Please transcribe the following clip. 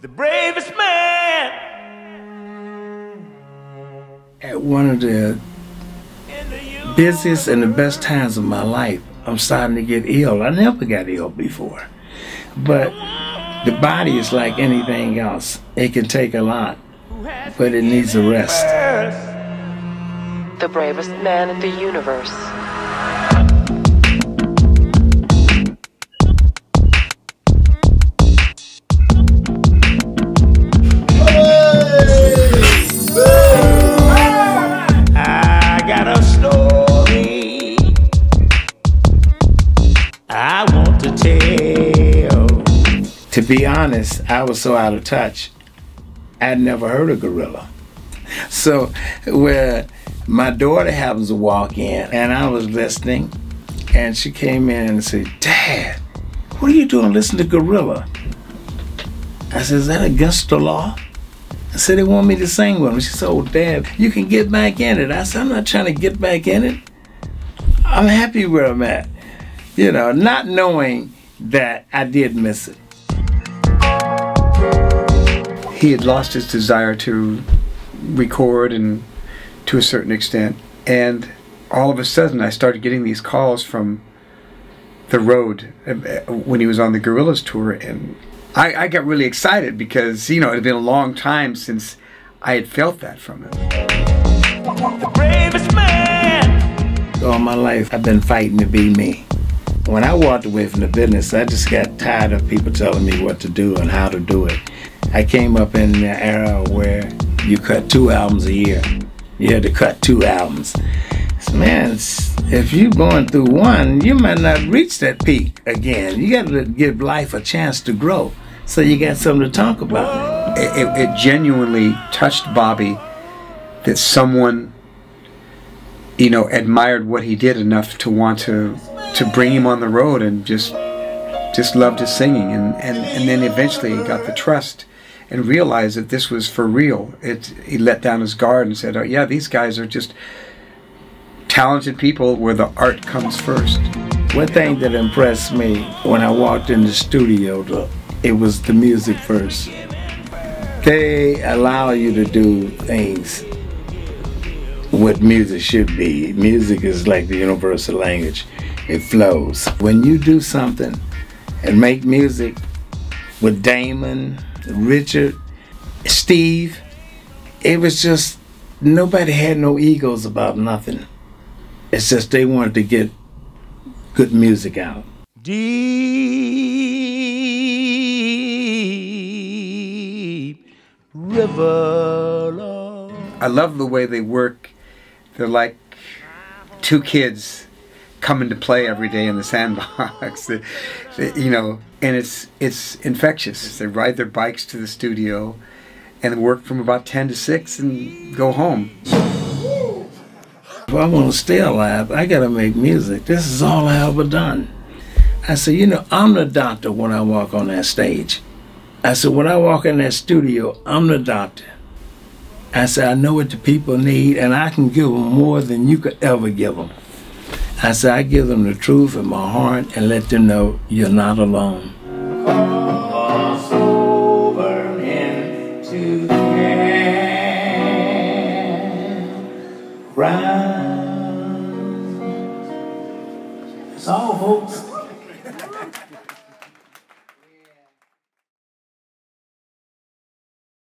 The bravest man. At one of the busiest and the best times of my life, I'm starting to get ill. I never got ill before. But the body is like anything else. It can take a lot, but it needs a rest. The bravest man in the universe. I got a story I want to tell. To be honest, I was so out of touch. I'd never heard of gorilla. So where my daughter happens to walk in and I was listening and she came in and said, "Dad, what are you doing listening to gorilla?" I said, "Is that against the law?" I said, "They want me to sing with them." She said, "Oh, Dad, you can get back in it." I said, "I'm not trying to get back in it. I'm happy where I'm at." You know, not knowing that I did miss it. He had lost his desire to record, and to a certain extent, and all of a sudden I started getting these calls from the road when he was on the Gorillaz tour, and I got really excited because, you know, it had been a long time since I had felt that from him. The bravest man. All my life I've been fighting to be me. When I walked away from the business, I just got tired of people telling me what to do and how to do it. I came up in the era where you cut 2 albums a year. You had to cut 2 albums. So, man, if you're going through one, you might not reach that peak again. You got to give life a chance to grow, so you got something to talk about. It genuinely touched Bobby that someone, you know, admired what he did enough to want to bring him on the road, and just loved his singing, and then eventually he got the trust and realized that this was for real. He let down his guard and said, "Oh yeah, these guys are just talented people where the art comes first." One thing that impressed me when I walked in the studio, it was the music first. They allow you to do things what music should be. Music is like the universal language. It flows. When you do something and make music with Damon, Richard, Steve, it was just, nobody had no egos about nothing. It's just they wanted to get good music out. Deep river love. I love the way they work. They're like 2 kids coming to play every day in the sandbox. You know, and it's infectious. They ride their bikes to the studio and work from about 10 to 6 and go home. If I want to stay alive, I got to make music. This is all I ever done. I said, you know, I'm the doctor when I walk on that stage. I said, when I walk in that studio, I'm the doctor. I said, I know what the people need, and I can give them more than you could ever give them. I said, I give them the truth in my heart and let them know you're not alone.